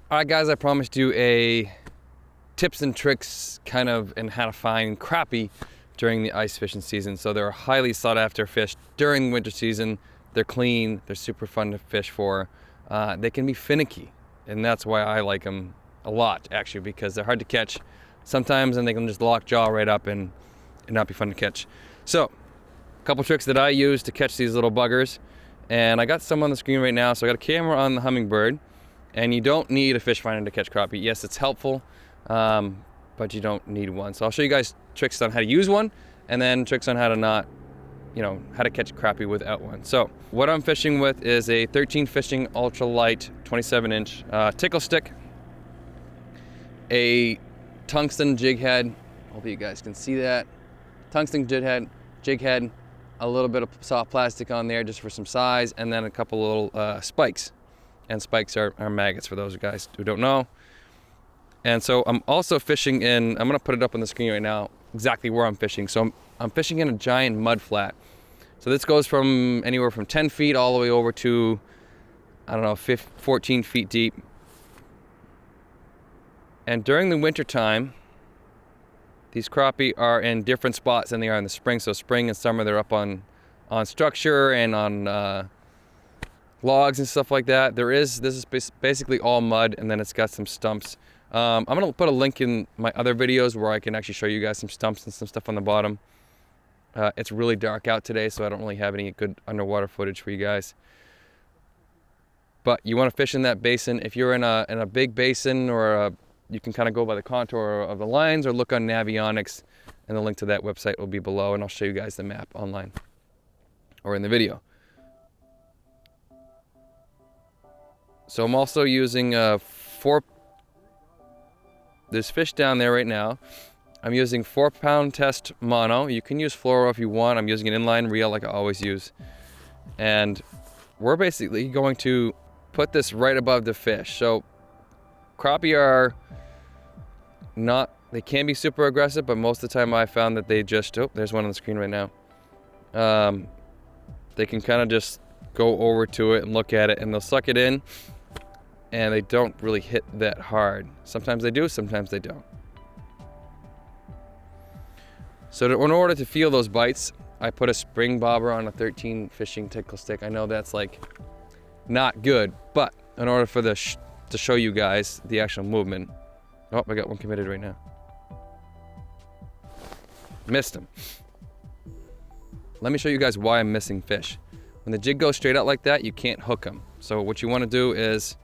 All right, guys, I promised you a tips and tricks kind of in how to find crappie during the ice fishing season. So they're highly sought after fish during the winter season. They're clean, they're super fun to fish for. They can be finicky, and that's why I like them a lot, actually, because they're hard to catch sometimes, and they can just lock jaw right up and not be fun to catch. So a couple tricks that I use to catch these little buggers, and I got some on the screen right now. So I got a camera on the Hummingbird, and you don't need a fish finder to catch crappie. Yes, it's helpful, but you don't need one. So I'll show you guys tricks on how to use one, and then tricks on how to not, how to catch crappie without one. So what I'm fishing with is a 13 Fishing ultralight 27-inch tickle stick, a tungsten jig head. Hopefully you guys can see that. Tungsten jig head, a little bit of soft plastic on there just for some size, and then a couple little spikes. And spikes are maggots for those guys who don't know. And so I'm also fishing in, I'm gonna put it up on the screen right now, exactly where I'm fishing. So I'm fishing in a giant mud flat. So this goes from anywhere from 10 feet all the way over to, 14 feet deep. And during the winter time, these crappie are in different spots than they are in the spring. So spring and summer, they're up on structure and on logs and stuff like that. This is basically all mud, and then it's got some stumps. I'm gonna put a link in my other videos where I can actually show you guys some stumps and some stuff on the bottom. It's really dark out today, so I don't really have any good underwater footage for you guys. But you want to fish in that basin. If you're in a big basin, or you can kind of go by the contour of the lines, or look on Navionics, and the link to that website will be below, and I'll show you guys the map online or in the video. So I'm also using there's fish down there right now. I'm using 4-pound test mono. You can use fluoro if you want. I'm using an inline reel like I always use. And we're basically going to put this right above the fish. So crappie are not, they can be super aggressive, but most of the time I found that they just, oh, there's one on the screen right now. They can kind of just go over to it and look at it, and they'll suck it in. And they don't really hit that hard. Sometimes they do, sometimes they don't. So in order to feel those bites, I put a spring bobber on a 13 Fishing tickle stick. I know that's like not good, but in order for to show you guys the actual movement. Oh, I got one committed right now. Missed him. Let me show you guys why I'm missing fish. When the jig goes straight out like that, you can't hook them. So what you want to do is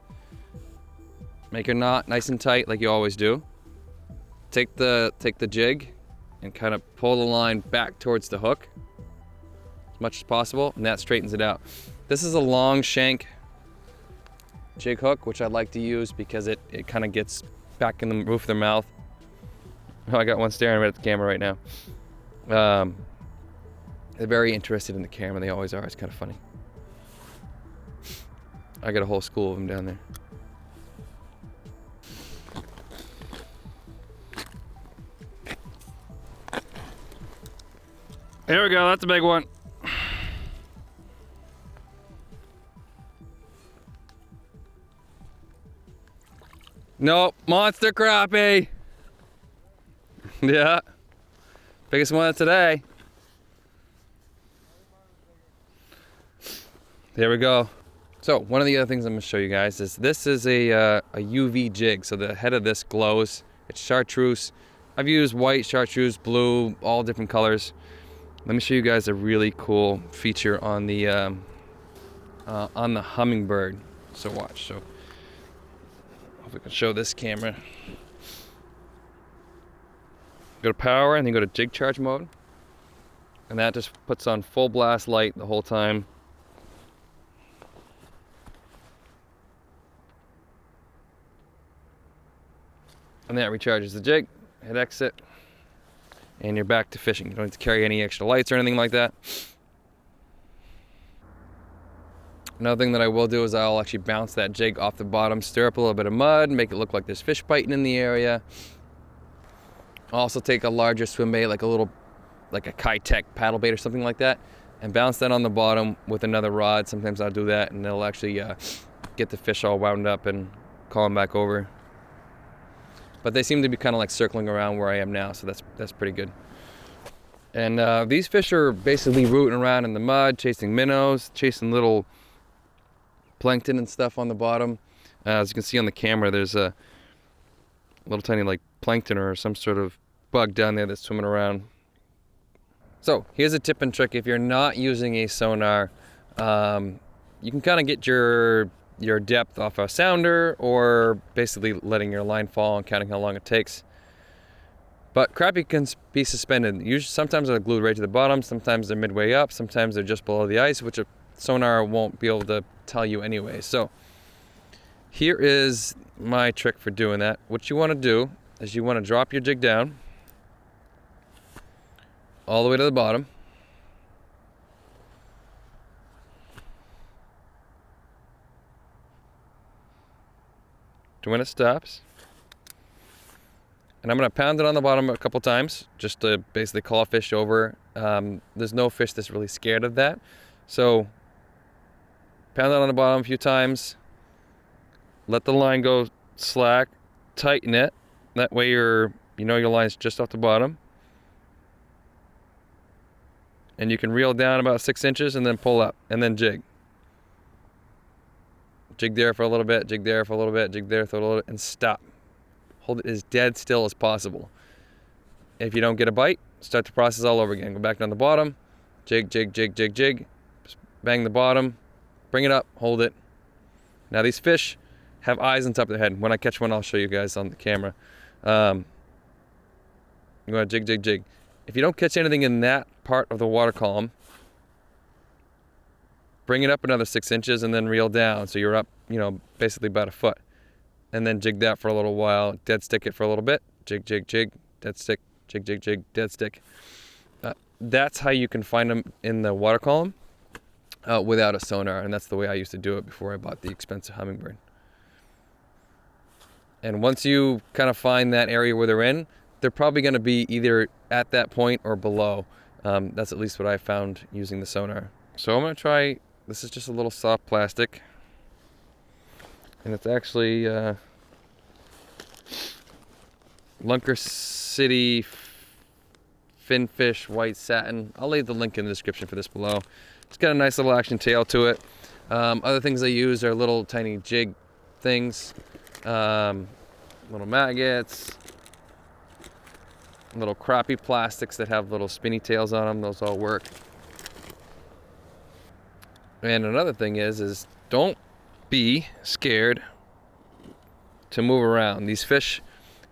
make your knot nice and tight like you always do. Take the jig and kind of pull the line back towards the hook as much as possible, and that straightens it out. This is a long shank jig hook, which I like to use because it kind of gets back in the roof of their mouth. Oh, I got one staring right at the camera right now. They're very interested in the camera. They always are. It's kind of funny. I got a whole school of them down there. There we go, that's a big one. Nope, monster crappie. Yeah, biggest one of today. There we go. So one of the other things I'm gonna show you guys is this is a UV jig. So the head of this glows. It's chartreuse. I've used white, chartreuse, blue, all different colors. Let me show you guys a really cool feature on the Hummingbird. So watch. So if we can show this camera. Go to power and then go to jig charge mode, and that just puts on full blast light the whole time. And that recharges the jig. Hit exit, and you're back to fishing. You don't have to carry any extra lights or anything like that. Another thing that I will do is I'll actually bounce that jig off the bottom, stir up a little bit of mud, make it look like there's fish biting in the area. I'll also take a larger swim bait, like a Kitech paddle bait or something like that, and bounce that on the bottom with another rod. Sometimes I'll do that, and it'll actually get the fish all wound up and call them back over. But they seem to be kind of like circling around where I am now, so that's pretty good. And these fish are basically rooting around in the mud, chasing minnows, chasing little plankton and stuff on the bottom. As you can see on the camera, there's a little tiny like plankton or some sort of bug down there that's swimming around. So here's a tip and trick. If you're not using a sonar, you can kind of get your depth off a sounder, or basically letting your line fall and counting how long it takes. But crappie can be suspended. Usually, sometimes they're glued right to the bottom, sometimes they're midway up, sometimes they're just below the ice, which a sonar won't be able to tell you anyway. So here is my trick for doing that. What you want to do is you want to drop your jig down all the way to the bottom. To when it stops. And I'm going to pound it on the bottom a couple times just to basically call a fish over. There's no fish that's really scared of that. So pound it on the bottom a few times. Let the line go slack. Tighten it. That way your line's just off the bottom. And you can reel down about 6 inches and then pull up and then jig. Jig there for a little bit, jig there for a little bit, jig there for a little bit, and stop. Hold it as dead still as possible. If you don't get a bite, start the process all over again. Go back down the bottom, jig, jig, jig, jig, jig, bang the bottom, bring it up, hold it. Now these fish have eyes on top of their head. When I catch one, I'll show you guys on the camera. You want to jig, jig, jig. If you don't catch anything in that part of the water column, bring it up another 6 inches and then reel down. So you're up, basically about a foot. And then jig that for a little while. Dead stick it for a little bit. Jig, jig, jig. Dead stick. Jig, jig, jig. Dead stick. That's how you can find them in the water column without a sonar. And that's the way I used to do it before I bought the expensive Humminbird. And once you kind of find that area where they're in, they're probably going to be either at that point or below. That's at least what I found using the sonar. So I'm going to try. This is just a little soft plastic, and it's actually Lunker City Finfish White Satin. I'll leave the link in the description for this below. It's got a nice little action tail to it. Other things I use are little tiny jig things, little maggots, little crappie plastics that have little spinny tails on them. Those all work. And another thing is don't be scared to move around. These fish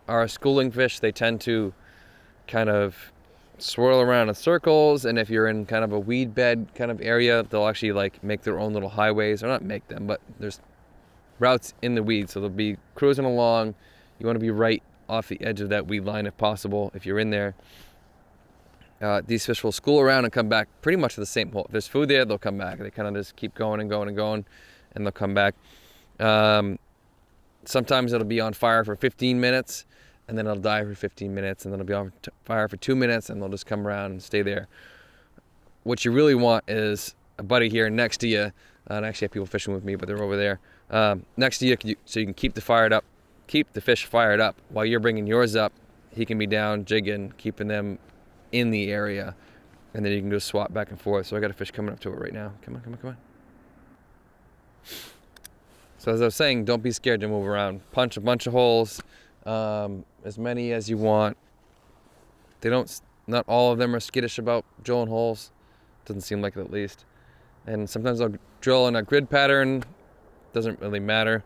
are schooling fish. They tend to kind of swirl around in circles, and if you're in kind of a weed bed kind of area, they'll actually like make their own little highways, or not make them, but there's routes in the weeds, so they'll be cruising along. You want to be right off the edge of that weed line if possible, if you're in there. These fish will school around and come back pretty much to the same hole. If there's food there, they'll come back. They kind of just keep going and going and going, and they'll come back. Sometimes it'll be on fire for 15 minutes, and then it'll die for 15 minutes, and then it'll be on fire for 2 minutes, and they'll just come around and stay there. What you really want is a buddy here next to you, and I actually have people fishing with me, but they're over there, next to you, so you can keep the fish fired up. While you're bringing yours up, he can be down jigging, keeping them in the area, and then you can do a swap back and forth. So I got a fish coming up to it right now. Come on, come on, come on. So as I was saying, don't be scared to move around. Punch a bunch of holes, as many as you want. Not all of them are skittish about drilling holes. Doesn't seem like it, at least. And sometimes I'll drill in a grid pattern. Doesn't really matter.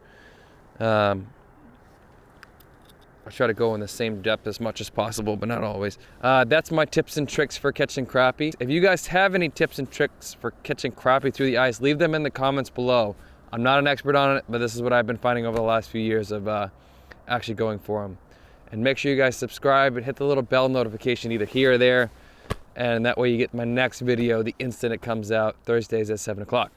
I try to go in the same depth as much as possible, but not always. That's my tips and tricks for catching crappie. If you guys have any tips and tricks for catching crappie through the ice, leave them in the comments below. I'm not an expert on it, but this is what I've been finding over the last few years of actually going for them. And make sure you guys subscribe and hit the little bell notification either here or there, and that way you get my next video the instant it comes out, Thursdays at 7 o'clock.